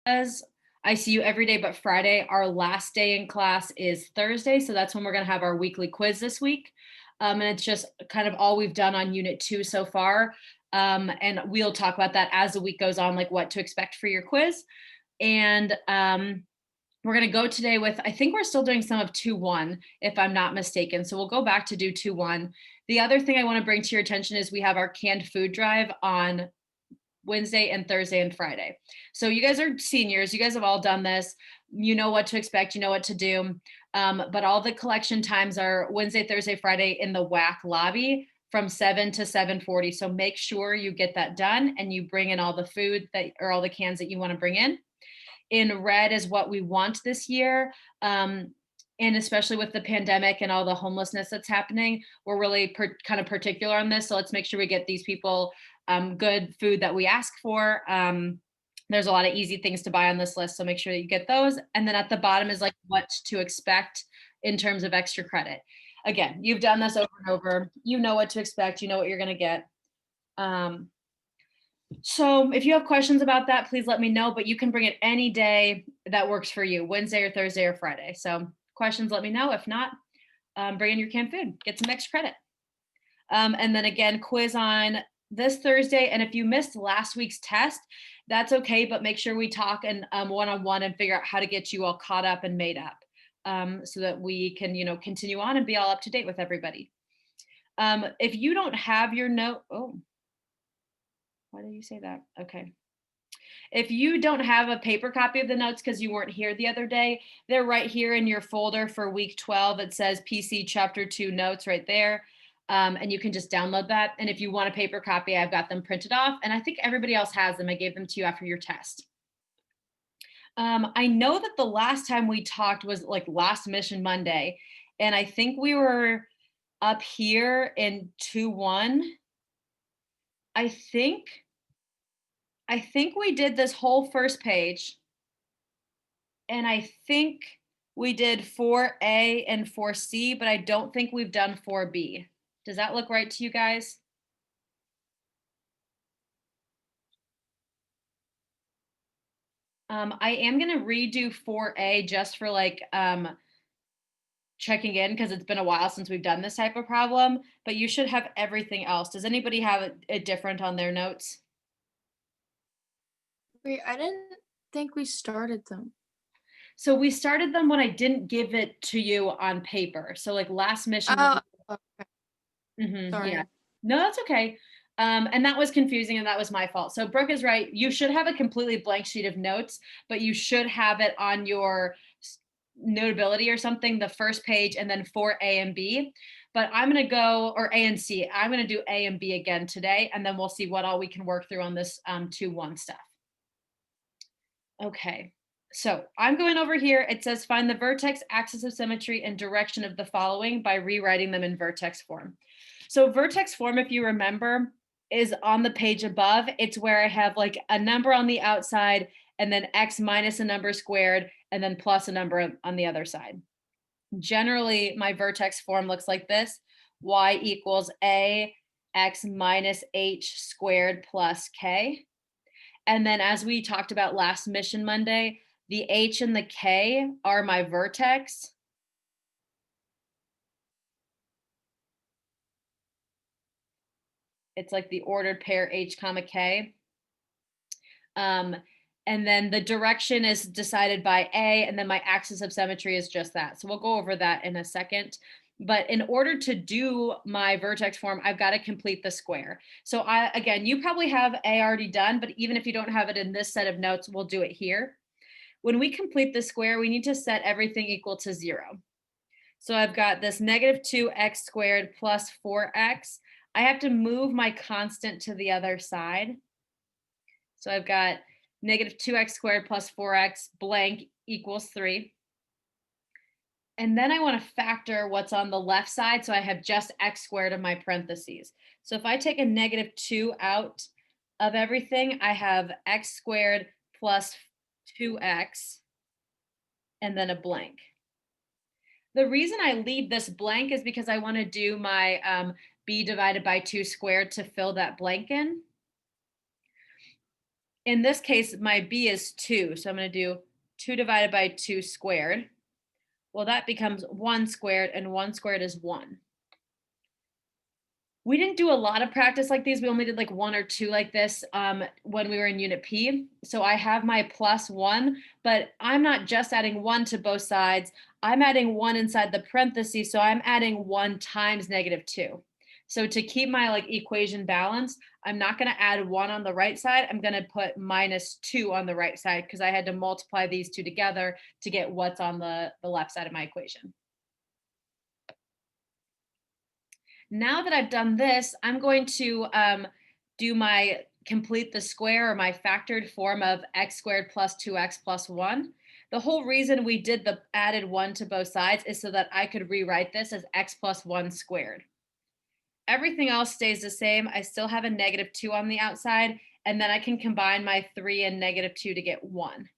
As I see you every day but Friday. Our last day in class is Thursday, so that's when we're gonna have our weekly quiz this week. And it's just kind of all we've done on Unit 2 so far. And we'll talk about that as the week goes on, like what to expect for your quiz. And we're going to go today with, I think we're still doing some of 2-1, if I'm not mistaken. So we'll go back to do 2-1. The other thing I want to bring to your attention is we have our canned food drive on Wednesday and Thursday and Friday. So you guys are seniors. You guys have all done this. You know what to expect. You know what to do. But all the collection times are Wednesday, Thursday, Friday in the WAC lobby from 7 to 7:40. So make sure you get that done and you bring in all the food that or all the cans that you want to bring in. In red is what we want this year. And especially with the pandemic and all the homelessness that's happening, we're really kind of particular on this. So let's make sure we get these people good food that we ask for. There's a lot of easy things to buy on this list, so make sure that you get those. And then at the bottom is like what to expect in terms of extra credit. Again, you've done this over and over. You know what to expect. You know what you're going to get. So if you have questions about that, please let me know, but you can bring it any day that works for you, Wednesday or Thursday or Friday. So questions, let me know. If not, bring in your canned food, get some extra credit. And then again, quiz on this Thursday. And if you missed last week's test, that's okay, but make sure we talk and one-on-one and figure out how to get you all caught up and made up so that we can, continue on and be all up to date with everybody. If you don't have your note, why did you say that? Okay. If you don't have a paper copy of the notes because you weren't here the other day, they're right here in your folder for week 12. It says PC Chapter 2 notes right there. And you can just download that. And if you want a paper copy, I've got them printed off. And I think everybody else has them. I gave them to you after your test. I know that the last time we talked was like last Mission Monday. And I think we were up here in 2-1. I think we did this whole first page, and I think we did 4A and 4C, but I don't think we've done 4B. Does that look right to you guys? I am going to redo 4A just for like checking in because it's been a while since we've done this type of problem, but you should have everything else. Does anybody have it different on their notes? Wait, I didn't think we started them. So we started them when I didn't give it to you on paper. So like last mission. Oh, okay. Sorry. Yeah. No, that's okay. And that was confusing and that was my fault. So Brooke is right. You should have a completely blank sheet of notes, but you should have it on your Notability or something, the first page, and then for A and B. But I'm going to go, or A and C, I'm going to do A and B again today, and then we'll see what all we can work through on this 2-1 stuff. Okay. So I'm going over here. It says find the vertex, axis of symmetry, and direction of the following by rewriting them in vertex form. So vertex form, if you remember, is on the page above. It's where I have like a number on the outside and then x minus a number squared and then plus a number on the other side. Generally, my vertex form looks like this. Y equals a x minus h squared plus k. And then as we talked about last Mission Monday, the h and the k are my vertex. It's like the ordered pair h comma k. And then the direction is decided by A, and then my axis of symmetry is just that. So we'll go over that in a second. But in order to do my vertex form, I've got to complete the square. So again, you probably have A already done, but even if you don't have it in this set of notes, we'll do it here. When we complete the square, we need to set everything equal to 0. So I've got this negative 2x squared plus 4x. I have to move my constant to the other side. So I've got negative 2x squared plus 4x blank equals 3. And then I want to factor what's on the left side. So I have just x squared in my parentheses. So if I take a negative 2 out of everything, I have x squared plus 2x and then a blank. The reason I leave this blank is because I want to do my b divided by 2 squared to fill that blank in. In this case, my b is 2. So I'm going to do 2 divided by 2 squared. Well, that becomes 1 squared, and 1 squared is 1. We didn't do a lot of practice like these. We only did like 1 or 2 like this when we were in Unit P. So I have my plus 1, but I'm not just adding 1 to both sides. I'm adding 1 inside the parentheses. So I'm adding 1 times -2. So to keep my like equation balanced, I'm not going to add 1 on the right side. I'm going to put -2 on the right side because I had to multiply these two together to get what's on the left side of my equation. Now that I've done this, I'm going to do my complete the square or my factored form of x squared plus 2x plus 1. The whole reason we did the added 1 to both sides is so that I could rewrite this as x plus 1 squared. Everything else stays the same. I still have a -2 on the outside, and then I can combine my 3 and -2 to get 1.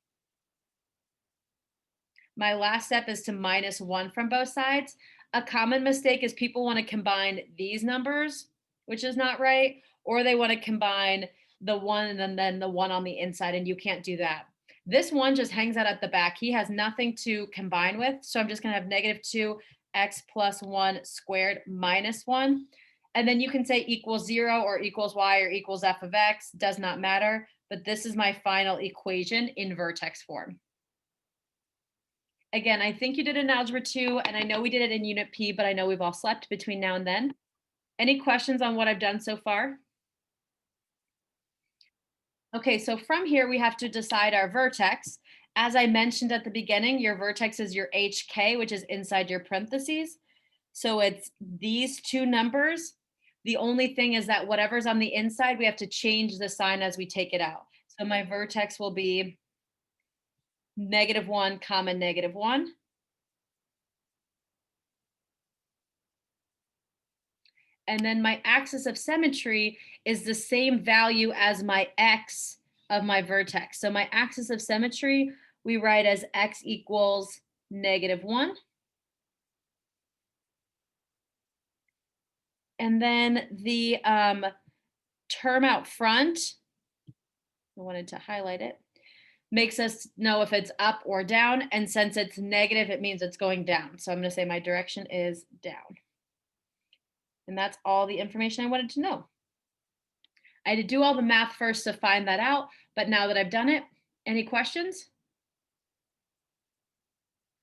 My last step is to -1 from both sides. A common mistake is people want to combine these numbers, which is not right, or they want to combine the 1 and then the 1 on the inside, and you can't do that. This one just hangs out at the back. He has nothing to combine with, so I'm just going to have -2x plus 1 squared minus 1. And then you can say equals 0 or equals y or equals f of x, does not matter, but this is my final equation in vertex form. Again, I think you did it in Algebra 2, and I know we did it in Unit P, but I know we've all slept between now and then. Any questions on what I've done so far? Okay, so from here, we have to decide our vertex. As I mentioned at the beginning, your vertex is your HK, which is inside your parentheses. So it's these two numbers. The only thing is that whatever's on the inside, we have to change the sign as we take it out. So my vertex will be -1 comma -1. And then my axis of symmetry is the same value as my x of my vertex. So my axis of symmetry, we write as x equals -1. And then the term out front, I wanted to highlight it, makes us know if it's up or down. And since it's negative, it means it's going down. So I'm going to say my direction is down. And that's all the information I wanted to know. I had to do all the math first to find that out, but now that I've done it, any questions?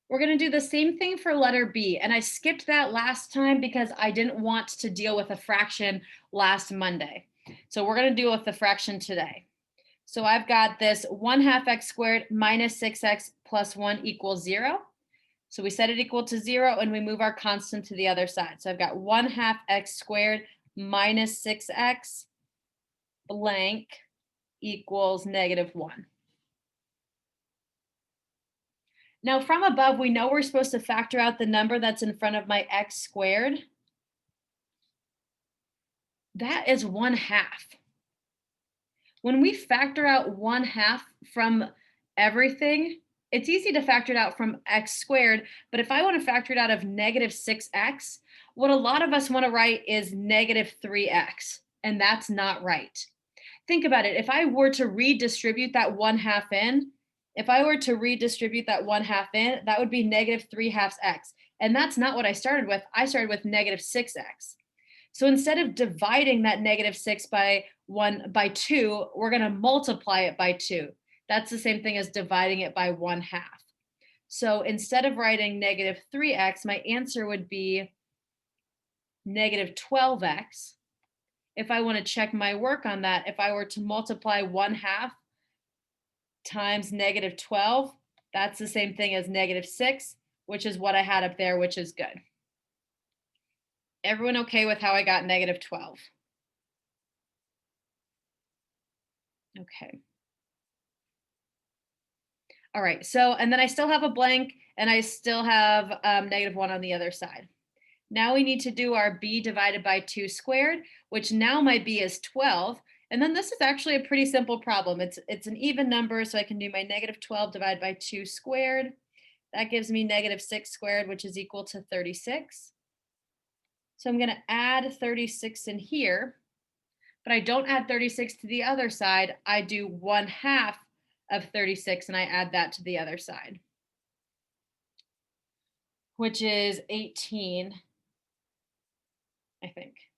We're going to do the same thing for letter B. And I skipped that last time because I didn't want to deal with a fraction last Monday. So we're going to deal with the fraction today. So I've got this 1/2 x squared minus 6x plus 1 equals 0. So we set it equal to 0 and we move our constant to the other side. So I've got 1/2 x squared minus 6x blank equals -1. Now from above, we know we're supposed to factor out the number that's in front of my x squared. That is 1/2. When we factor out 1/2 from everything, it's easy to factor it out from x squared, but if I want to factor it out of -6x, what a lot of us want to write is -3x, and that's not right. Think about it. If I were to redistribute that 1/2 in, that would be -3/2x. And that's not what I started with. I started with -6x. So instead of dividing that -6 by 2, we're going to multiply it by 2. That's the same thing as dividing it by 1/2. So instead of writing -3x, my answer would be -12x. If I want to check my work on that, if I were to multiply 1/2 times -12, that's the same thing as -6, which is what I had up there, which is good. Everyone okay with how I got -12? Okay. All right. So, and then I still have a blank and I still have -1 on the other side. Now we need to do our b divided by 2 squared, which now my b is 12. And then this is actually a pretty simple problem. It's an even number, so I can do my -12 divided by 2 squared. That gives me -6 squared, which is equal to 36. So I'm going to add 36 in here, but I don't add 36 to the other side. I do 1/2 of 36 and I add that to the other side, which is 18, I think.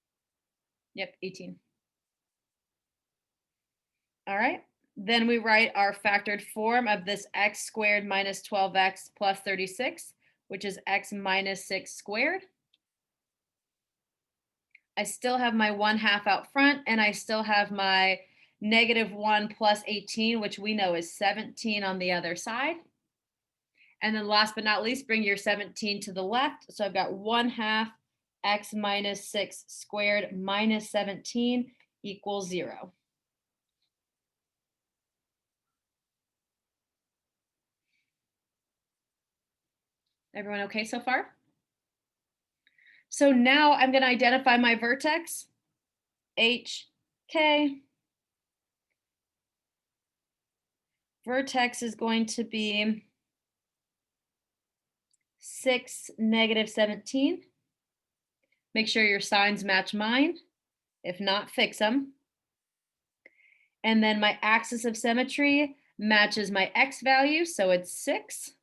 Yep, 18. All right. Then we write our factored form of this x squared minus 12x plus 36, which is x minus 6 squared. I still have my 1/2 out front, and I still have my -1 plus 18, which we know is 17 on the other side. And then last but not least, bring your 17 to the left. So I've got 1/2 x minus 6 squared minus 17 equals 0. Everyone okay so far? So now I'm going to identify my vertex, H, K. Vertex is going to be 6, -17. Make sure your signs match mine. If not, fix them. And then my axis of symmetry matches my x value, so it's 6.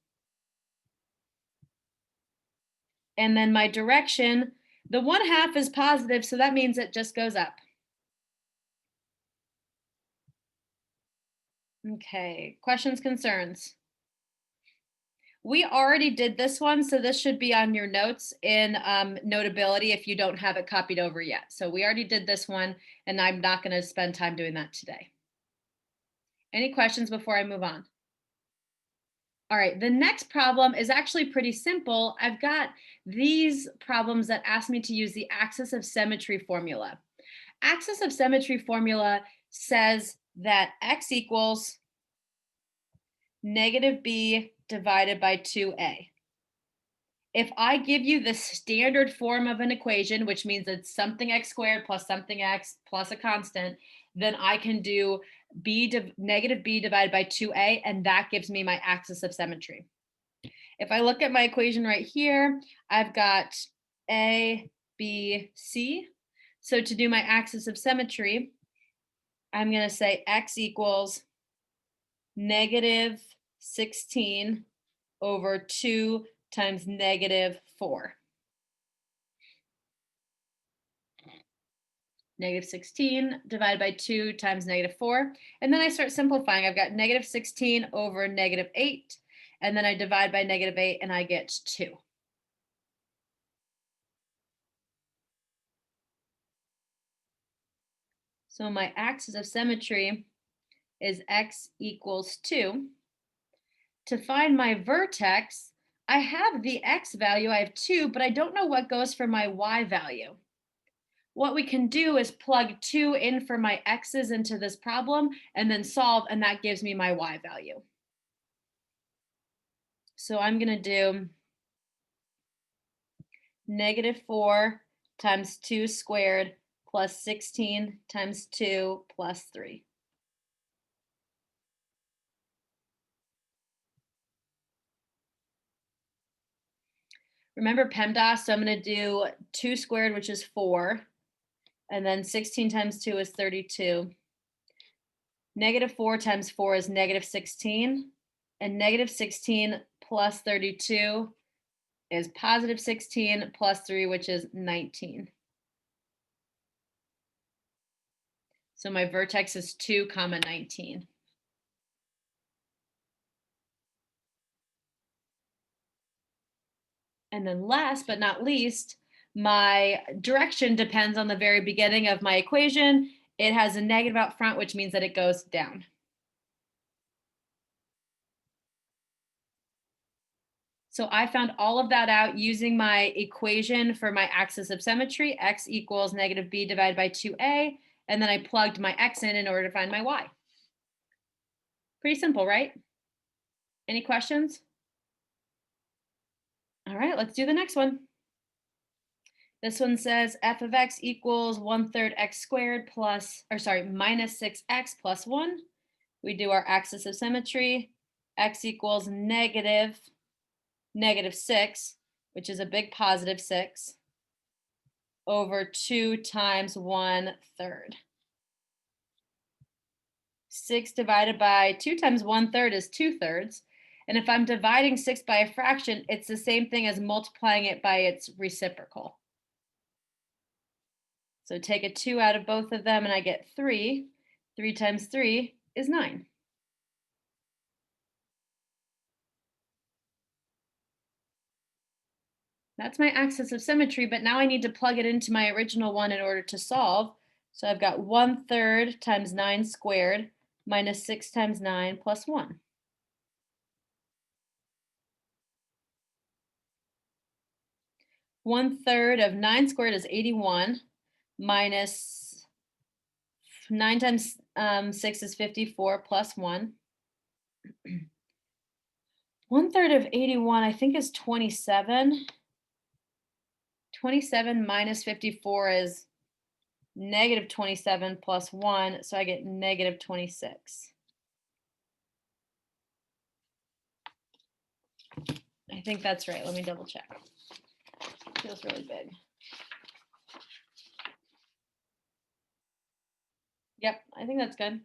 And then my direction, the 1/2 is positive, so that means it just goes up. Okay, questions, concerns? We already did this one, so this should be on your notes in Notability if you don't have it copied over yet. So we already did this one, and I'm not going to spend time doing that today. Any questions before I move on? All right, the next problem is actually pretty simple. I've got these problems that ask me to use the axis of symmetry formula. Axis of symmetry formula says that x equals -b divided by 2a. If I give you the standard form of an equation, which means it's something x squared plus something x plus a constant, then I can do -b divided by 2a, and that gives me my axis of symmetry. If I look at my equation right here, I've got a, b, c. So to do my axis of symmetry, I'm going to say x equals -16 over 2 times -4. -16 divided by 2 times -4. And then I start simplifying. I've got -16 over -8. And then I divide by -8 and I get 2. So my axis of symmetry is x equals 2. To find my vertex, I have the x value, I have 2, but I don't know what goes for my y value. What we can do is plug 2 in for my x's into this problem and then solve, and that gives me my y value. So I'm going to do -4 times 2 squared plus 16 times 2 plus 3. Remember PEMDAS, so I'm going to do 2 squared, which is 4, and then 16 times 2 is 32. -4 times 4 is -16, and -16 plus 32 is +16 plus 3, which is 19. So my vertex is 2, 19. And then last but not least, my direction depends on the very beginning of my equation. It has a negative out front, which means that it goes down. So I found all of that out using my equation for my axis of symmetry, x equals -b divided by 2a, and then I plugged my x in order to find my y. Pretty simple, right? Any questions? All right, let's do the next one. This one says f of x equals 1/3 x squared plus, or sorry, minus 6x plus 1. We do our axis of symmetry. X equals -6, which is a big +6, over 2 times 1/3. 6 divided by 2 times 1/3 is 2/3. And if I'm dividing 6 by a fraction, it's the same thing as multiplying it by its reciprocal. So take a 2 out of both of them and I get 3. 3 times 3 is 9. That's my axis of symmetry, but now I need to plug it into my original one in order to solve. So I've got 1/3 times 9 squared minus 6 times 9 plus 1. 1/3 of 9 squared is 81 minus 9 times 6 is 54 plus 1. 1/3 of 81, I think, is 27. 27 minus 54 is negative 27 plus 1, so I get negative 26. I think that's right. Let me double check. Feels really big. Yep, I think that's good.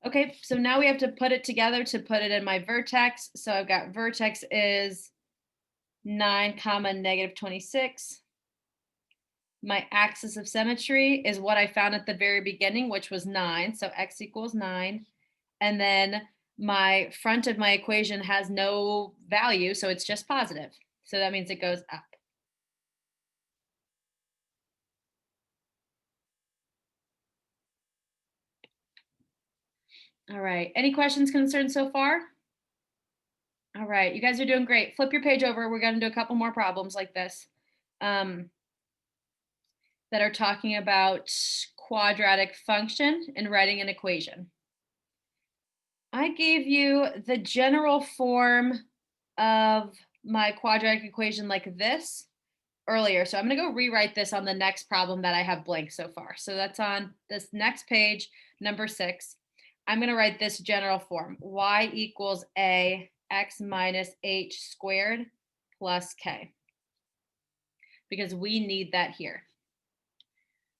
Okay, so now we have to put it together to put it in my vertex. So I've got vertex is 9 comma negative 26. My axis of symmetry is what I found at the very beginning, which was 9. So x equals 9. And then my front of my equation has no value, so it's just positive. So that means it goes up. All right. Any questions, concerns so far? All right. You guys are doing great. Flip your page over. We're going to do a couple more problems like this that are talking about quadratic function and writing an equation. I gave you the general form of my quadratic equation like this earlier. So I'm going to go rewrite this on the next problem that I have blank so far. So that's on this next page, number 6. I'm going to write this general form. Y equals a x minus h squared plus k. Because we need that here.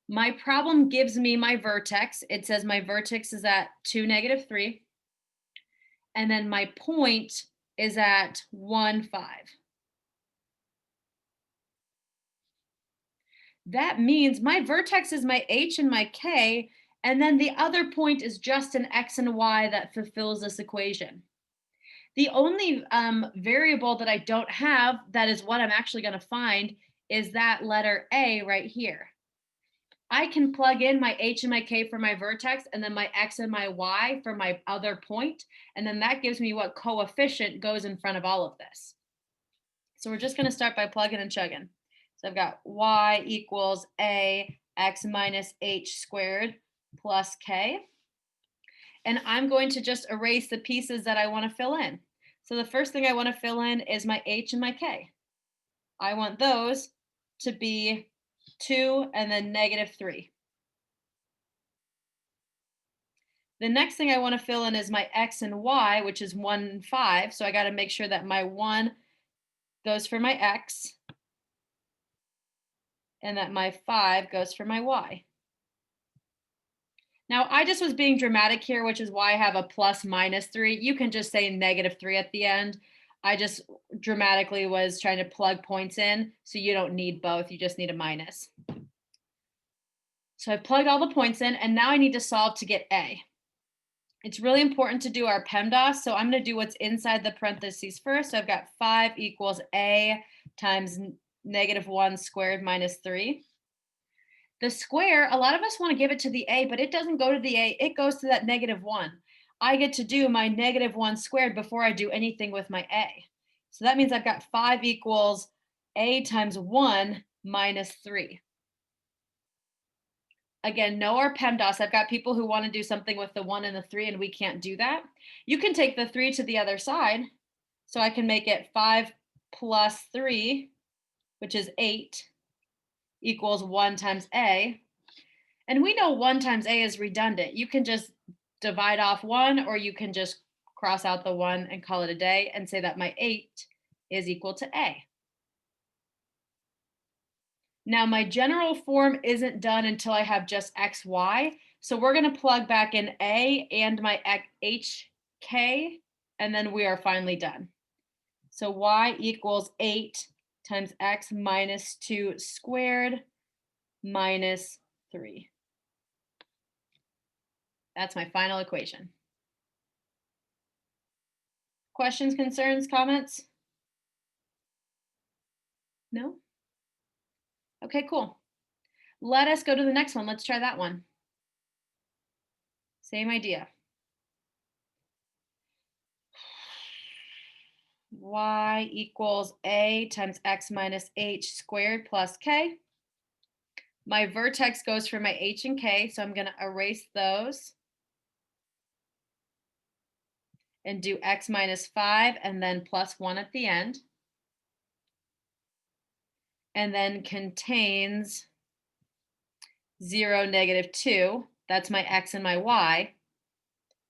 My problem gives me my vertex. It says my vertex is at 2, negative 3. And then my point is at 1, 5. That means my vertex is my h and my k, and then the other point is just an x and y that fulfills this equation. The only variable that I don't have, that is what I'm actually going to find, is that letter A right here. I can plug in my h and my k for my vertex and then my x and my y for my other point, and then that gives me what coefficient goes in front of all of this. So we're just going to start by plugging and chugging. So I've got y equals a x minus h squared plus k. And I'm going to just erase the pieces that I want to fill in. So the first thing I want to fill in is my h and my k. I want those to be 2 and then negative 3. The next thing I want to fill in is my x and y, which is 1 and 5. So I got to make sure that my 1 goes for my x and that my 5 goes for my y. Now, I just was being dramatic here, which is why I have a plus minus 3. You can just say negative 3 at the end. I just dramatically was trying to plug points in, so you don't need both. You just need a minus. So I plugged all the points in, and now I need to solve to get A. It's really important to do our PEMDAS, so I'm going to do what's inside the parentheses first. So I've got 5 equals A times negative 1 squared minus 3. The square, a lot of us want to give it to the A, but it doesn't go to the A. It goes to that negative 1. I get to do my negative 1 squared before I do anything with my A. So that means I've got 5 equals A times 1 minus 3. Again, know our PEMDAS. I've got people who want to do something with the 1 and the 3, and we can't do that. You can take the 3 to the other side. So I can make it 5 plus 3, which is 8, equals 1 times A. And we know 1 times A is redundant. You can just divide off 1, or you can just cross out the 1 and call it a day and say that my 8 is equal to A. Now my general form isn't done until I have just x, y. So we're going to plug back in a and my h, k, and then we are finally done. So y equals 8 times x minus 2 squared minus 3. That's my final equation. Questions, concerns, comments? No? Okay, cool. Let us go to the next one. Let's try that one. Same idea. Y equals a times x minus h squared plus k. My vertex goes for my h and k, so I'm going to erase those and do x minus 5 and then plus 1 at the end. And then contains 0, negative 2. That's my x and my y.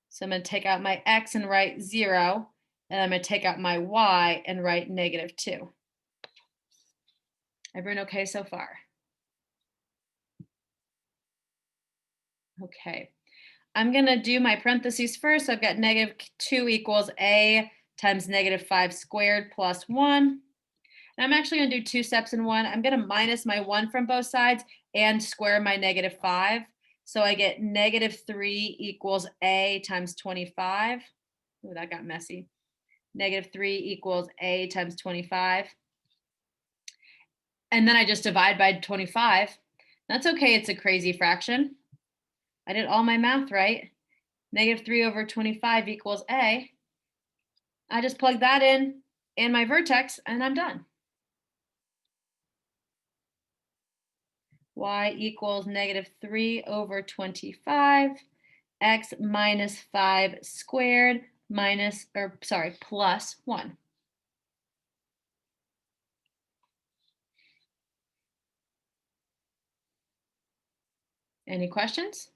So I'm going to take out my x and write 0, and I'm going to take out my y and write negative 2. Everyone okay so far? Okay. I'm going to do my parentheses first. So I've got negative 2 equals a times negative 5 squared plus 1. And I'm actually going to do 2 steps in one. I'm going to minus my 1 from both sides and square my negative 5. So I get negative 3 equals a times 25. Oh, that got messy. Negative 3 equals a times 25. And then I just divide by 25. That's okay. It's a crazy fraction. I did all my math right. Negative 3 over 25 equals a. I just plug that in my vertex and I'm done. Y equals negative 3 over 25, x minus 5 squared plus 1. Any questions?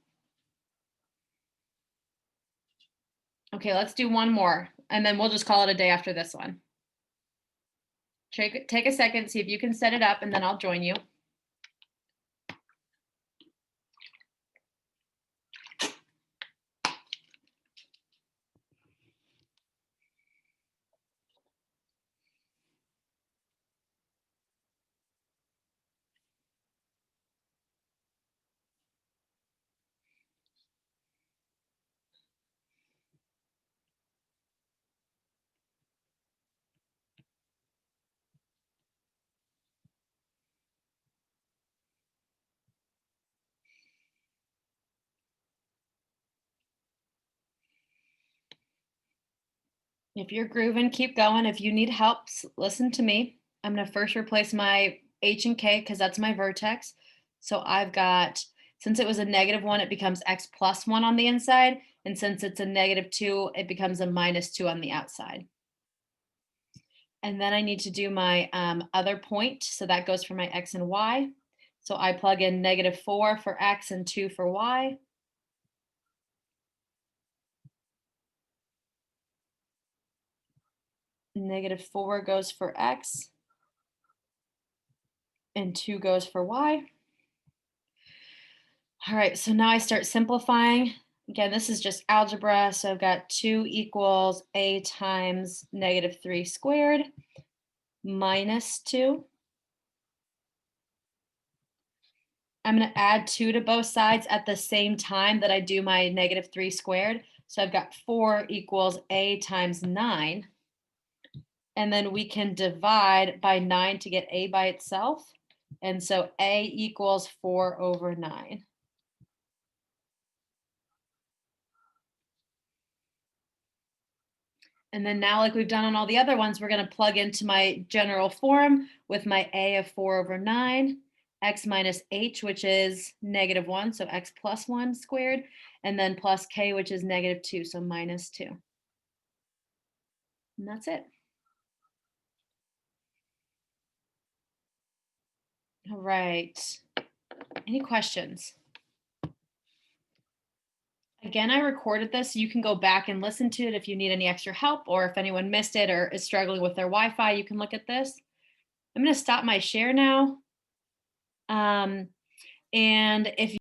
Okay, let's do one more, and then we'll just call it a day after this one. Take a second, see if you can set it up, and then I'll join you. If you're grooving, keep going. If you need help, listen to me. I'm going to first replace my h and k because that's my vertex. So I've got, since it was a negative 1, it becomes x plus 1 on the inside. And since it's a negative 2, it becomes a minus 2 on the outside. And then I need to do my other point. So that goes for my x and y. So I plug in negative 4 for x and 2 for y. Negative 4 goes for x and 2 goes for y. All right, so now I start simplifying. Again, this is just algebra. So I've got 2 equals a times negative 3 squared minus 2. I'm going to add 2 to both sides at the same time that I do my negative 3 squared. So I've got 4 equals a times 9. And then we can divide by 9 to get a by itself. And so a equals 4 over 9. And then now, like we've done on all the other ones, we're going to plug into my general form with my a of 4 over 9, x minus h, which is negative 1, so x plus 1 squared, and then plus k, which is negative 2, so minus 2. And that's it. All right. Any questions? Again, I recorded this, so you can go back and listen to it if you need any extra help, or if anyone missed it or is struggling with their Wi-Fi, you can look at this. I'm going to stop my share now. Um, and if